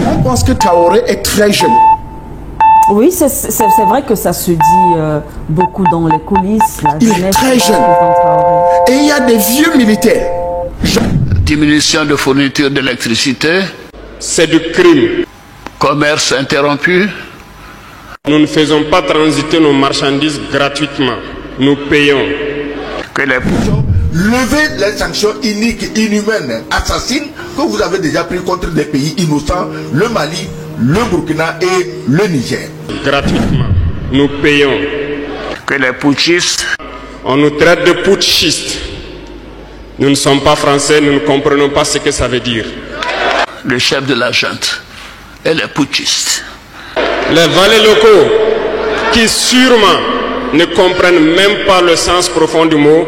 On pense que Traoré est très jeune. Oui, c'est vrai que ça se dit beaucoup dans les coulisses. Il est très jeune. Et il y a des vieux militaires. Diminution de fourniture d'électricité. C'est du crime. Commerce interrompu. Nous ne faisons pas transiter nos marchandises gratuitement. Nous payons. Que les... Levez les sanctions iniques, inhumaines, assassines que vous avez déjà pris contre des pays innocents, le Mali, le Burkina et le Niger. Gratuitement. Nous payons. Que les putschistes... On nous traite de putschistes. Nous ne sommes pas français, nous ne comprenons pas ce que ça veut dire. Le chef de la junte et les putschistes. Les valets locaux qui sûrement ne comprennent même pas le sens profond du mot,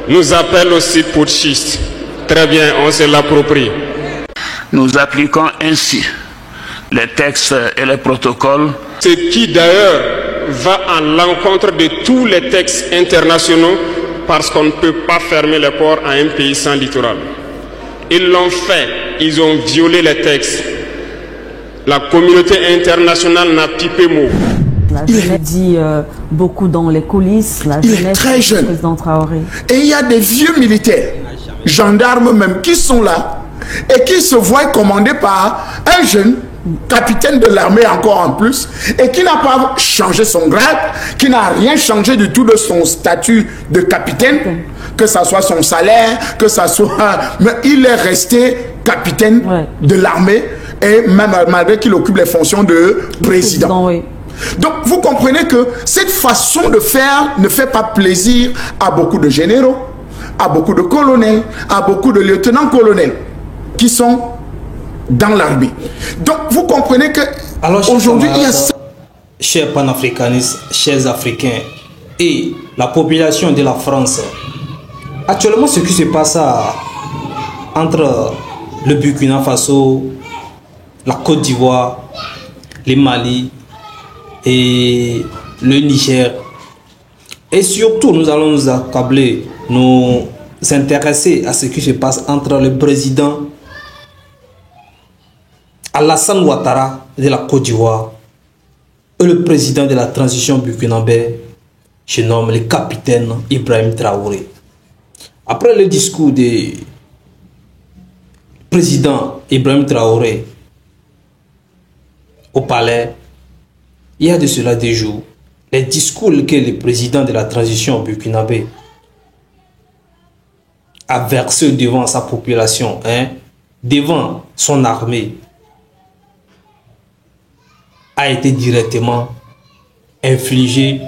nous appellent aussi putschistes. Très bien, on se l'approprie. Nous appliquons ainsi les textes et les protocoles. Ce qui d'ailleurs va à l'encontre de tous les textes internationaux parce qu'on ne peut pas fermer les ports à un pays sans littoral. Ils l'ont fait, ils ont violé les textes. La communauté internationale n'a pipé mot. Il est dit beaucoup dans les coulisses. Il est très jeune. Président Traoré. Et il y a des vieux militaires, gendarmes même, qui sont là et qui se voient commandés par un jeune capitaine de l'armée encore en plus, et qui n'a pas changé son grade, qui n'a rien changé du tout de son statut de capitaine, que ça soit son salaire, que ça soit... Mais il est resté capitaine de l'armée, et même malgré qu'il occupe les fonctions de président. Oui. Donc vous comprenez que cette façon de faire ne fait pas plaisir à beaucoup de généraux, à beaucoup de colonels, à beaucoup de lieutenants-colonels qui sont dans l'armée. Donc vous comprenez que aujourd'hui il y a... Chers panafricanistes, chers Africains et la population de la France, actuellement ce qui se passe entre le Burkina Faso, la Côte d'Ivoire, le Mali et le Niger, et surtout nous allons nous accabler, nous intéresser à ce qui se passe entre le président Alassane Ouattara de la Côte d'Ivoire et le président de la transition burkinabé, je nomme le capitaine Ibrahim Traoré. Après le discours du président Ibrahim Traoré au palais, il y a de cela des jours, les discours que le président de la transition burkinabé a versé devant sa population, devant son armée, a été directement infligé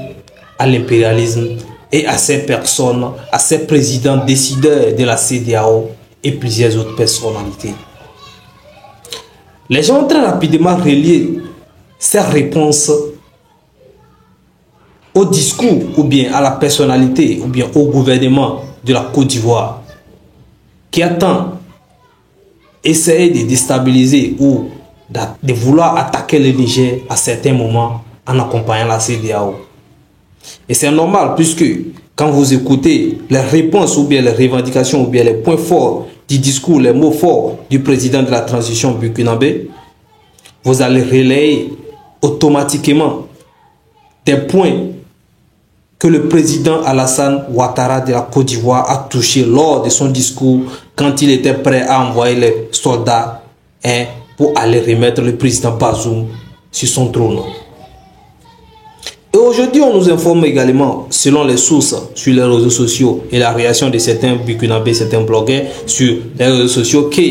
à l'impérialisme et à ces personnes, à ces présidents décideurs de la CEDEAO et plusieurs autres personnalités. Les gens ont très rapidement relié ces réponses au discours ou bien à la personnalité ou bien au gouvernement de la Côte d'Ivoire qui attend essayer de déstabiliser ou de vouloir attaquer le Niger à certains moments en accompagnant la CEDEAO. Et c'est normal puisque quand vous écoutez les réponses ou bien les revendications ou bien les points forts du discours, les mots forts du président de la transition burkinabé, vous allez relayer automatiquement des points que le président Alassane Ouattara de la Côte d'Ivoire a touché lors de son discours quand il était prêt à envoyer les soldats pour aller remettre le président Bazoum sur son trône. Et aujourd'hui, on nous informe également, selon les sources sur les réseaux sociaux et la réaction de certains burkinabés, certains blogueurs sur les réseaux sociaux, que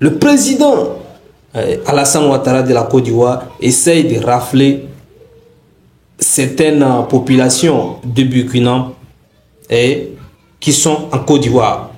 le président Alassane Ouattara de la Côte d'Ivoire essaye de rafler certaines populations de Burkina qui sont en Côte d'Ivoire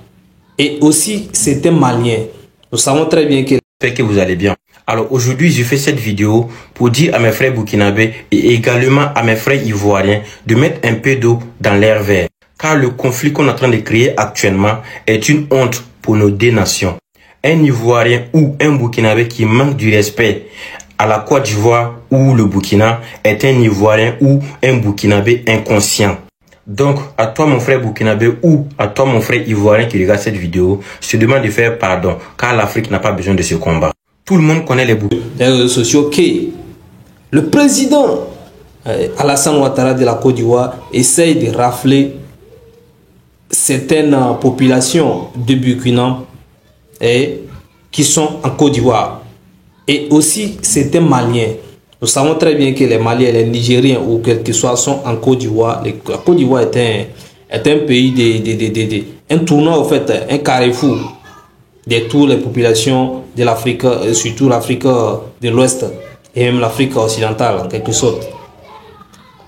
et aussi certains Maliens. Nous savons très bien que vous allez bien. Alors aujourd'hui, je fais cette vidéo pour dire à mes frères burkinabés et également à mes frères ivoiriens de mettre un peu d'eau dans l'air vert. Car le conflit qu'on est en train de créer actuellement est une honte pour nos deux nations. Un Ivoirien ou un Burkinabé qui manque du respect à la Côte d'Ivoire ou le Burkina est un Ivoirien ou un Burkinabé inconscient. Donc, à toi mon frère burkinabé ou à toi mon frère ivoirien qui regarde cette vidéo, je te demande de faire pardon, car l'Afrique n'a pas besoin de ce combat. Tout le monde connaît les réseaux sociaux que le président Alassane Ouattara de la Côte d'Ivoire essaye de rafler certaines populations de Burkina qui sont en Côte d'Ivoire et aussi certains Maliens. Nous savons très bien que les Maliens, les Nigériens ou quel que soit sont en Côte d'Ivoire. La Côte d'Ivoire est un pays un tournant au fait, un carrefour de toutes les populations de l'Afrique, surtout l'Afrique de l'Ouest et même l'Afrique occidentale en quelque sorte.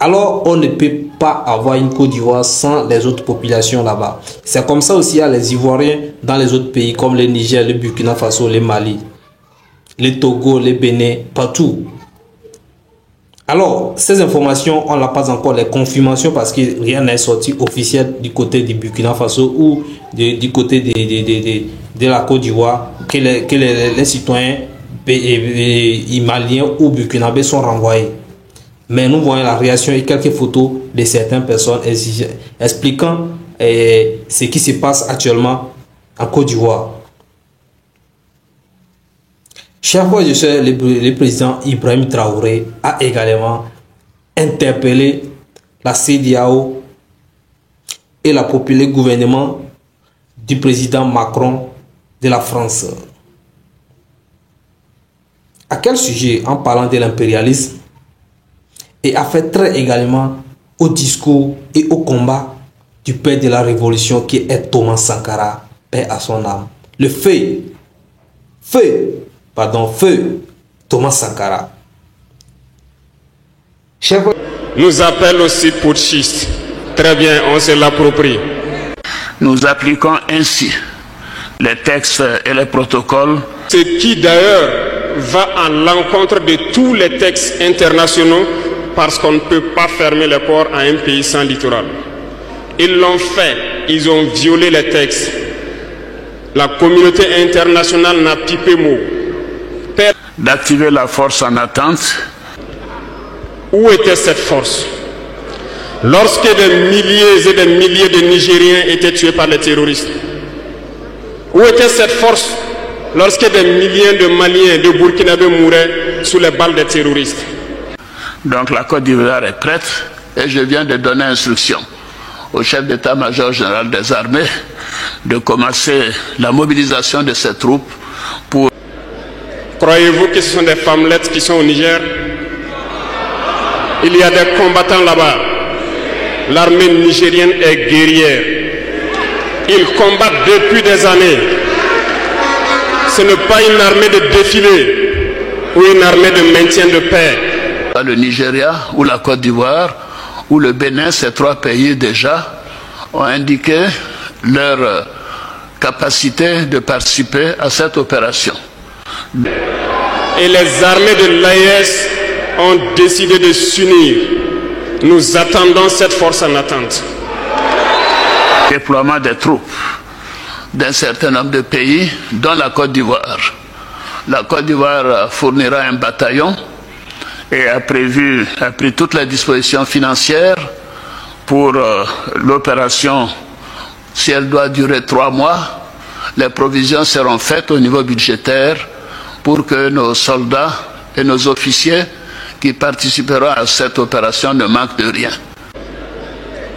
Alors on ne peut pas avoir une Côte d'Ivoire sans les autres populations là-bas. C'est comme ça aussi il y a les Ivoiriens dans les autres pays comme le Niger, le Burkina Faso, le Mali, le Togo, le Bénin, partout. Alors, ces informations, on n'a pas encore les confirmations parce que rien n'est sorti officiel du côté du Burkina Faso ou du côté de la Côte d'Ivoire que les citoyens maliens ou burkinabés sont renvoyés. Mais nous voyons la réaction et quelques photos de certaines personnes expliquant ce qui se passe actuellement en Côte d'Ivoire. Chaque fois, je sais, le président Ibrahim Traoré a également interpellé la CEDEAO et le gouvernement du président Macron de la France. À quel sujet? En parlant de l'impérialisme, et a fait très également au discours et au combat du père de la révolution qui est Thomas Sankara, paix à son âme. Le feu Thomas Sankara. Nous appelle aussi putschistes. Très bien, on se l'approprie. Nous appliquons ainsi les textes et les protocoles. Ce qui d'ailleurs va à l'encontre de tous les textes internationaux parce qu'on ne peut pas fermer les ports à un pays sans littoral. Ils l'ont fait, ils ont violé les textes. La communauté internationale n'a pipé mot. D'activer la force en attente. Où était cette force? Lorsque des milliers et des milliers de Nigériens étaient tués par les terroristes. Où était cette force lorsque des milliers de Maliens, de Burkinabés mouraient sous les balles des terroristes? Donc la Côte d'Ivoire est prête et je viens de donner instruction au chef d'état-major général des armées de commencer la mobilisation de ces troupes pour... Croyez-vous que ce sont des femmelettes qui sont au Niger? Il y a des combattants là-bas. L'armée nigérienne est guerrière. Ils combattent depuis des années. Ce n'est pas une armée de défilé ou une armée de maintien de paix. Le Nigeria ou la Côte d'Ivoire ou le Bénin, ces trois pays déjà ont indiqué leur capacité de participer à cette opération. Et les armées de l'AES ont décidé de s'unir. Nous attendons cette force en attente. Déploiement des troupes d'un certain nombre de pays, dont la Côte d'Ivoire. La Côte d'Ivoire fournira un bataillon et a pris toutes les dispositions financières pour l'opération. Si elle doit durer 3 mois, les provisions seront faites au niveau budgétaire pour que nos soldats et nos officiers qui participeront à cette opération ne manquent de rien.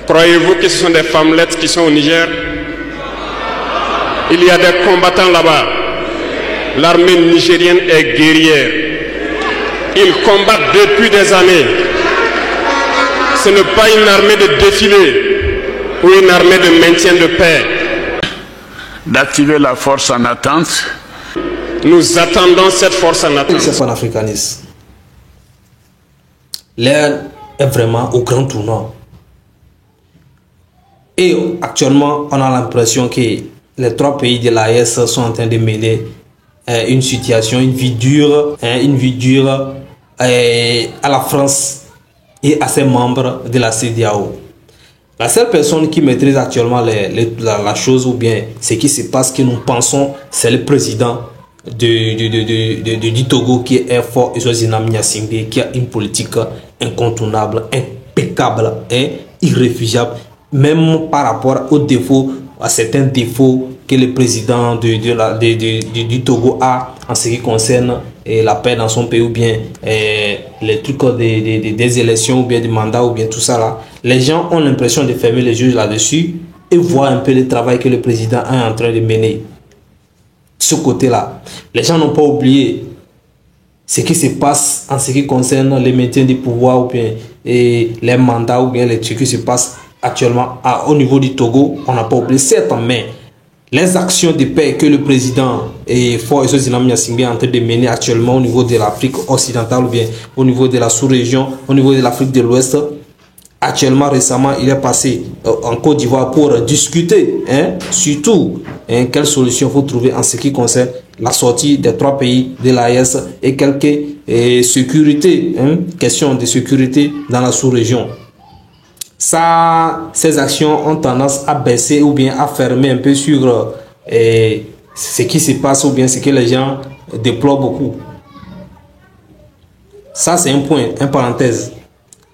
Croyez-vous que ce sont des femmelettes qui sont au Niger? Il y a des combattants là-bas. L'armée nigérienne est guerrière. Ils combattent depuis des années. Ce n'est pas une armée de défilé ou une armée de maintien de paix. D'activer la force en attente. Nous attendons cette force en attente. C'est panafricaniste. L'ère est vraiment au grand tournant. Et actuellement, on a l'impression que les 3 pays de l'AES sont en train de mener une situation, une vie dure à la France et à ses membres de la CEDEAO. La seule personne qui maîtrise actuellement la chose ou bien ce qui se passe, que nous pensons, c'est le président du Togo qui est fort, qui a une politique incontournable, impeccable et irréfusable, même par rapport aux défauts, à certains défauts que le président du Togo a en ce qui concerne la paix dans son pays, ou bien les trucs des élections, ou bien des mandats, ou bien tout ça là. Les gens ont l'impression de fermer les yeux là-dessus et voir un peu le travail que le président est en train de mener. Ce côté-là, les gens n'ont pas oublié ce qui se passe en ce qui concerne les maintien du pouvoir, ou bien les mandats, ou bien ce qui se passe actuellement au niveau du Togo. On n'a pas oublié, certes, mais les actions de paix que le président et Fort Eswatini est en train de mener actuellement au niveau de l'Afrique occidentale, ou bien au niveau de la sous-région, au niveau de l'Afrique de l'Ouest. Actuellement, récemment, il est passé en Côte d'Ivoire pour discuter, surtout, quelle solution il faut trouver en ce qui concerne la sortie des 3 pays de l'AES et quelques sécurités, questions de sécurité dans la sous-région. Ces actions ont tendance à baisser ou bien à fermer un peu sur ce qui se passe, ou bien ce que les gens déplorent beaucoup. Ça, c'est un point, une parenthèse.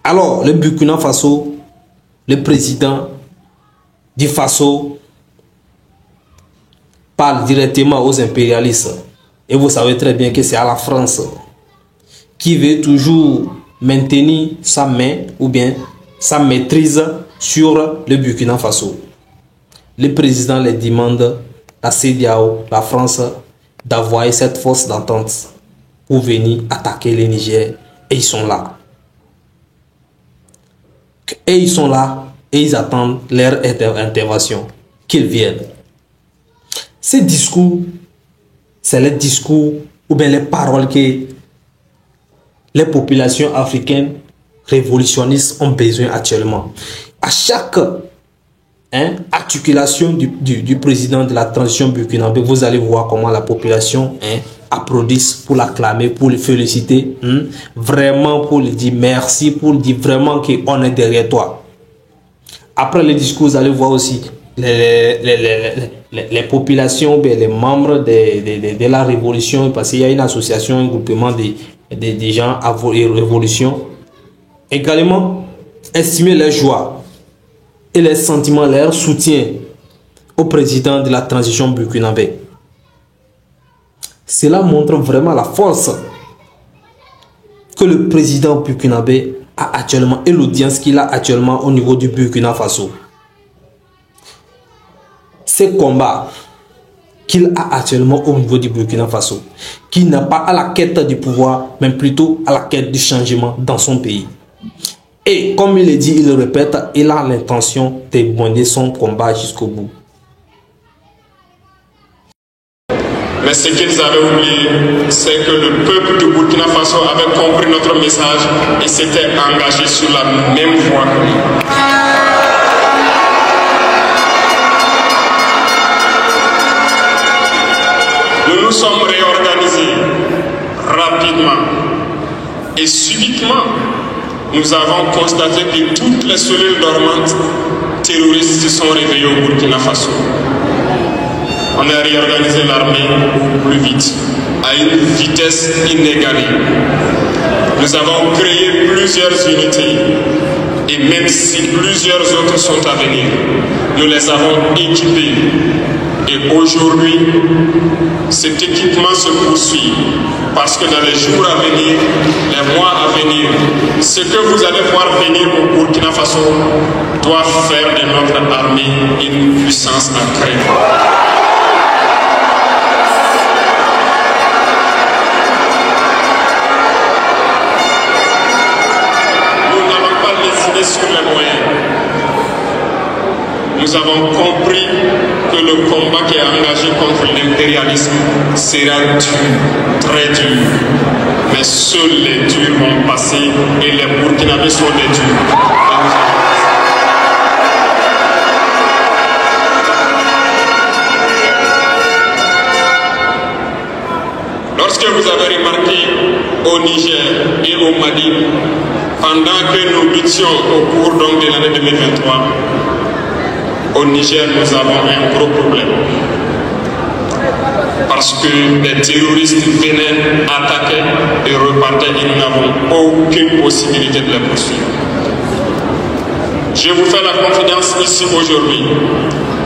Alors, le Burkina Faso, le président du Faso parle directement aux impérialistes. Et vous savez très bien que c'est à la France qui veut toujours maintenir sa main, ou bien sa maîtrise sur le Burkina Faso. Le président les demande, la CEDEAO, la France, d'avoir cette force d'entente pour venir attaquer le Niger. Et ils sont là. Et ils sont là et ils attendent leur intervention, qu'ils viennent. Ces discours, c'est les discours ou bien les paroles que les populations africaines révolutionnistes ont besoin actuellement. À chaque articulation du président de la transition burkinabé, vous allez voir comment la population applaudissent pour l'acclamer, pour le féliciter, vraiment pour lui dire merci, pour lui dire vraiment qu'on est derrière toi. Après le discours, vous allez voir aussi les populations, les membres de la révolution, parce qu'il y a une association, un groupement de gens à révolution, également estimer leur joie et les sentiments, leur soutien au président de la transition burkinabé. Cela montre vraiment la force que le président burkinabé a actuellement et l'audience qu'il a actuellement au niveau du Burkina Faso. Ces combats qu'il a actuellement au niveau du Burkina Faso, qui n'a pas à la quête du pouvoir, mais plutôt à la quête du changement dans son pays. Et comme il le dit, il le répète, il a l'intention de mener son combat jusqu'au bout. Mais ce qu'ils avaient oublié, c'est que le peuple du Burkina Faso avait compris notre message et s'était engagé sur la même voie que nous. Nous nous sommes réorganisés rapidement et subitement. Nous avons constaté que toutes les cellules dormantes terroristes se sont réveillées au Burkina Faso. On a réorganisé l'armée plus vite, à une vitesse inégalée. Nous avons créé plusieurs unités et même si plusieurs autres sont à venir, nous les avons équipés. Et aujourd'hui, cet équipement se poursuit parce que dans les jours à venir, les mois à venir, ce que vous allez voir venir au Burkina Faso doit faire de notre armée une puissance à craindre. Sur les moyens. Nous avons compris que le combat qui est engagé contre l'impérialisme sera dur, très dur. Mais seuls les durs vont passer et les Burkinabés sont les durs. Lorsque vous avez remarqué au Niger et au Mali, pendant que nous luttions au cours donc de l'année 2023, au Niger, nous avons un gros problème. Parce que les terroristes venaient attaquer et repartaient et nous n'avons aucune possibilité de les poursuivre. Je vous fais la confidence ici aujourd'hui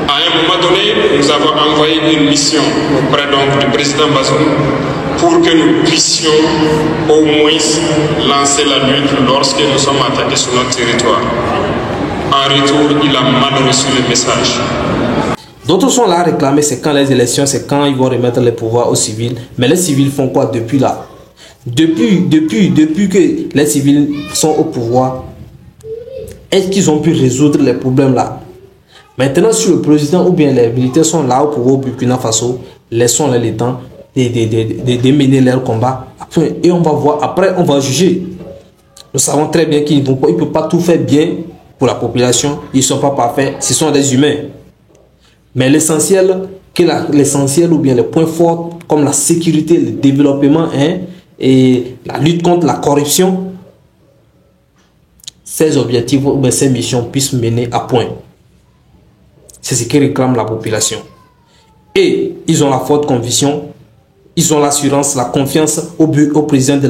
À un moment donné, nous avons envoyé une mission auprès donc du président Bazoum pour que nous puissions au moins lancer la lutte lorsque nous sommes attaqués sur notre territoire. En retour, il a mal reçu le message. D'autres sont là à réclamer, c'est quand les élections, c'est quand ils vont remettre les pouvoirs aux civils. Mais les civils font quoi depuis là? Depuis que les civils sont au pouvoir, est-ce qu'ils ont pu résoudre les problèmes là? Maintenant, si le président ou bien les militaires sont là au pouvoir au Burkina Faso, laissons-les le temps de mener leur combat. Après, et on va voir, après on va juger. Nous savons très bien qu'ils ne peuvent pas tout faire bien pour la population. Ils ne sont pas parfaits, ce sont des humains. Mais l'essentiel ou bien les points forts comme la sécurité, le développement et la lutte contre la corruption, ces objectifs ou bien ces missions puissent mener à point. C'est ce que réclame la population. Et ils ont la forte conviction, ils ont l'assurance, la confiance au président de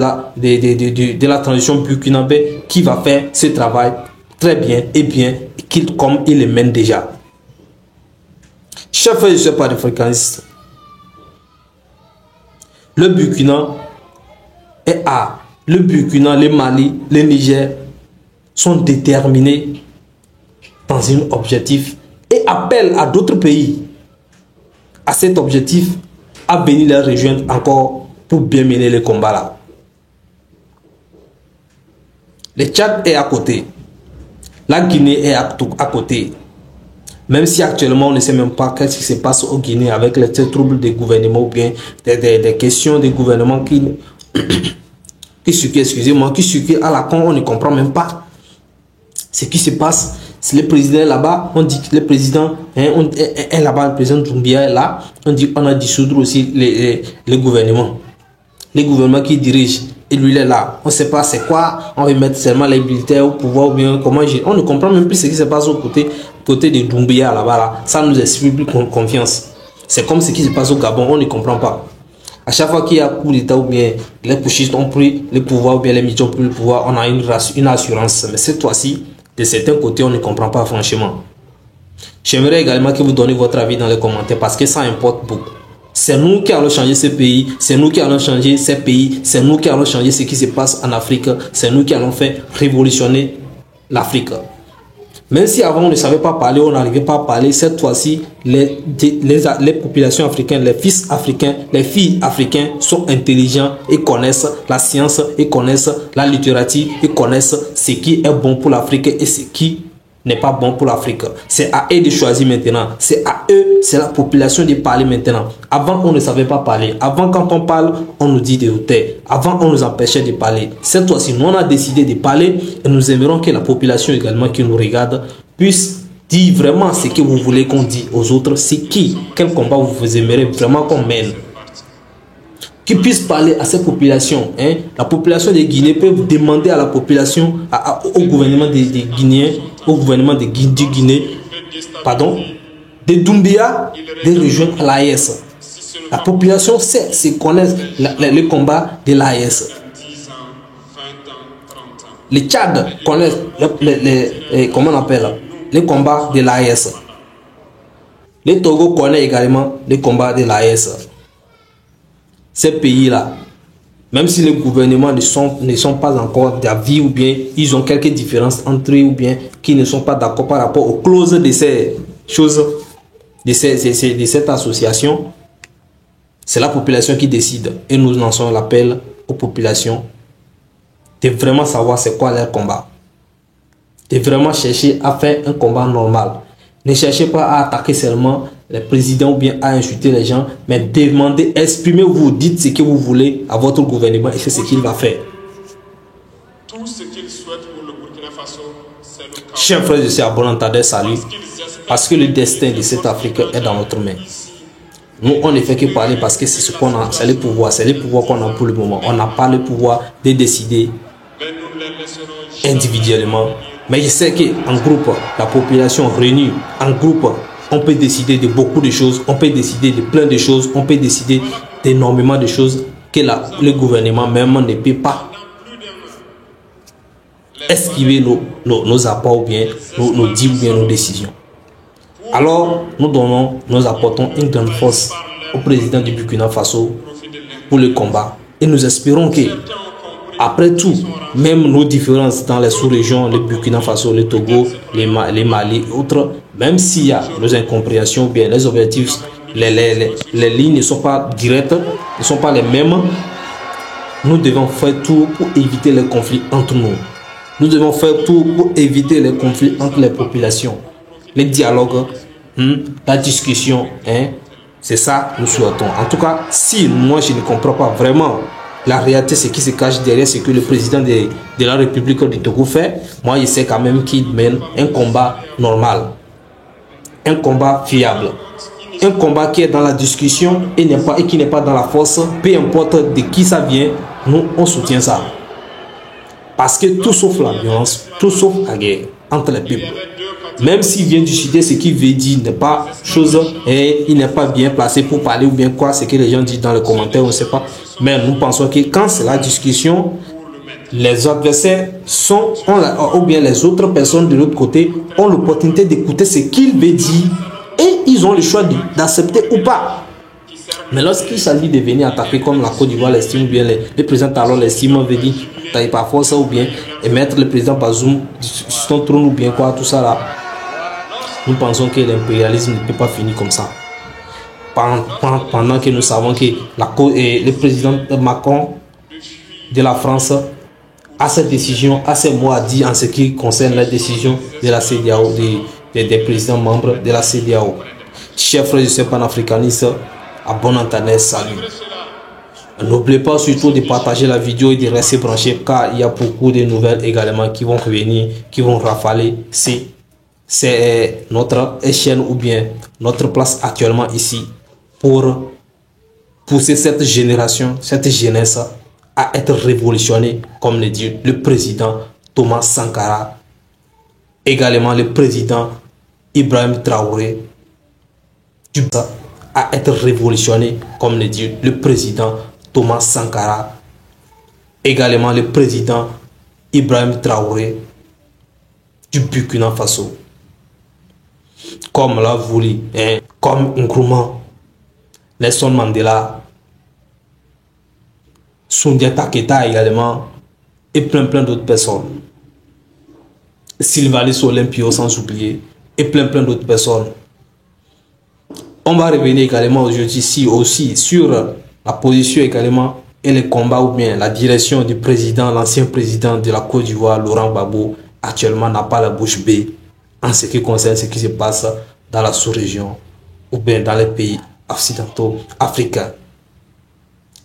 la transition burkinabé qui va faire ce travail très bien et bien comme il le mène déjà. Chers frères et sœurs panafricanistes, le Burkina est à. Le Burkina, le Mali, le Niger sont déterminés dans un objectif et appellent à d'autres pays à cet objectif à venir les rejoindre encore pour bien mener le combat là. Le Tchad est à côté. La Guinée est à côté. Même si actuellement on ne sait même pas qu'est-ce qui se passe au Guinée avec les troubles des gouvernements ou bien des questions des gouvernements qui circulent à la con, on ne comprend même pas ce qui se passe. Si le président est là-bas, on dit que le président est là-bas, le président Doumbia est là, on dit on a dissoudre aussi les gouvernements. Les gouvernements qui dirigent, et lui il est là. On ne sait pas c'est quoi, on va mettre seulement les militaires au pouvoir ou bien comment gérer. On ne comprend même plus ce qui se passe au côté de Doumbia là-bas. Là. Ça nous inspire plus confiance. C'est comme ce qui se passe au Gabon, on ne comprend pas. À chaque fois qu'il y a coup d'État ou bien les putschistes ont pris le pouvoir ou bien les militaires ont pris le pouvoir, on a une assurance. Mais cette fois-ci, de certains côtés, on ne comprend pas franchement. J'aimerais également que vous donniez votre avis dans les commentaires parce que ça importe beaucoup. C'est nous qui allons changer ce pays, c'est nous qui allons changer ces pays, c'est nous qui allons changer ce qui se passe en Afrique, c'est nous qui allons faire révolutionner l'Afrique. Même si avant on ne savait pas parler, on n'arrivait pas à parler, cette fois-ci, les populations africaines, les fils africains, les filles africaines sont intelligents et connaissent la science, et connaissent la littérature, et connaissent ce qui est bon pour l'Afrique et ce qui n'est pas bon pour l'Afrique. C'est à eux de choisir maintenant. C'est à eux, c'est la population de parler maintenant. Avant, on ne savait pas parler. Avant, quand on parle, on nous dit de nous taire. Avant, on nous empêchait de parler. Cette fois-ci, nous, on a décidé de parler et nous aimerons que la population également qui nous regarde puisse dire vraiment ce que vous voulez qu'on dise aux autres. C'est qui, quel combat vous aimeriez vraiment qu'on mène. Qui puisse parler à cette population. La population de Guinée peut demander à la population, au gouvernement des Guinéens, au gouvernement de Guinée, de Doumbia, de rejoindre l'AES. La population sait, connaît le combat de l'AES. Le Tchad connaît comment on appelle, le combat de l'AES. Le Togo connaît également le combat de l'AES. Ces pays-là, même si les gouvernements ne sont pas encore d'avis ou bien ils ont quelques différences entre eux ou bien qui ne sont pas d'accord par rapport aux clauses de ces choses, de cette association, c'est la population qui décide. Et nous lançons l'appel aux populations de vraiment savoir c'est quoi leur combat. De vraiment chercher à faire un combat normal. Ne cherchez pas à attaquer seulement les présidents ou bien à insulter les gens, mais demandez, exprimez-vous, dites ce que vous voulez à votre gouvernement et c'est ce qu'il va faire. Tout ce qu'il souhaite pour le Burkina Faso, c'est le chaos. Chers frères et sœurs, bon entendeur, salut. Parce que le destin de cette Afrique est dans notre main. Nous, on ne fait que parler parce que c'est ce qu'on a, c'est le pouvoir qu'on a pour le moment. On n'a pas le pouvoir de décider individuellement. Mais je sais qu'en groupe, la population réunie, en groupe, on peut décider de beaucoup de choses, on peut décider de plein de choses, on peut décider d'énormément de choses que le gouvernement même ne peut pas esquiver nos apports ou bien nos dits ou bien nos décisions. Alors, nous apportons une grande force au président du Burkina Faso pour le combat. Et nous espérons que, après tout, même nos différences dans les sous-régions, le Burkina Faso, le Togo, les Mali et autres, même s'il y a nos incompréhensions, bien les objectifs, les lignes ne sont pas directes, ne sont pas les mêmes, nous devons faire tout pour éviter les conflits entre nous. Nous devons faire tout pour éviter les conflits entre les populations. Les dialogues, la discussion, c'est ça que nous souhaitons. En tout cas, si moi je ne comprends pas vraiment la réalité, ce qui se cache derrière ce que le président de la République du Togo fait, moi je sais quand même qu'il mène un combat normal, un combat fiable, un combat qui est dans la discussion et qui n'est pas dans la force, peu importe de qui ça vient, nous on soutient ça. Parce que tout sauf la violence, tout sauf la guerre entre les peuples. Même s'il vient du sud, ce qu'il veut dire n'est pas chose et il n'est pas bien placé pour parler ou bien quoi, ce que les gens disent dans les commentaires, on ne sait pas. Mais nous pensons que quand c'est la discussion, les adversaires ou bien les autres personnes de l'autre côté ont l'opportunité d'écouter ce qu'il veut dire et ils ont le choix d'accepter ou pas. Mais lorsqu'il s'agit de venir attaquer comme la Côte d'Ivoire l'estime, ou bien le président Talon l'estime, veut dire taille par force ou bien et mettre le président Bazoum sur son trône ou bien quoi, tout ça là. Nous pensons que l'impérialisme ne peut pas finir comme ça. Pendant que nous savons que le président Macron de la France a cette décision, a ses mots à dire en ce qui concerne la décision de la CEDEAO, des présidents membres de la CEDEAO. Chers frères et sœurs panafricanistes, à bon entendeur, salut. N'oubliez pas surtout de partager la vidéo et de rester branché car il y a beaucoup de nouvelles également qui vont revenir, qui vont rafaler. C'est notre chaîne ou bien notre place actuellement ici pour pousser cette génération, cette jeunesse à être révolutionnée, comme le dit le président Thomas Sankara, également le président Ibrahim Traoré, à être révolutionné, comme le dit le président Thomas Sankara, également le président Ibrahim Traoré du Burkina Faso, comme l'a voulu, comme Nkrumah, Nelson Mandela, Soundiata Keita également, et plein d'autres personnes. Sylvanus Olympio sans oublier, et plein d'autres personnes. On va revenir également aujourd'hui ici aussi sur la position également et le combat ou bien la direction du président, l'ancien président de la Côte d'Ivoire, Laurent Gbagbo, actuellement n'a pas la bouche bée en ce qui concerne ce qui se passe dans la sous-région ou bien dans les pays occidentaux africains.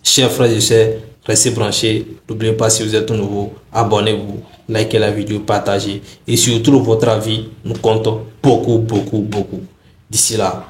Chers frères et sœurs, restez branchés. N'oubliez pas, si vous êtes nouveau, abonnez-vous, likez la vidéo, partagez et surtout votre avis nous compte beaucoup. D'ici là,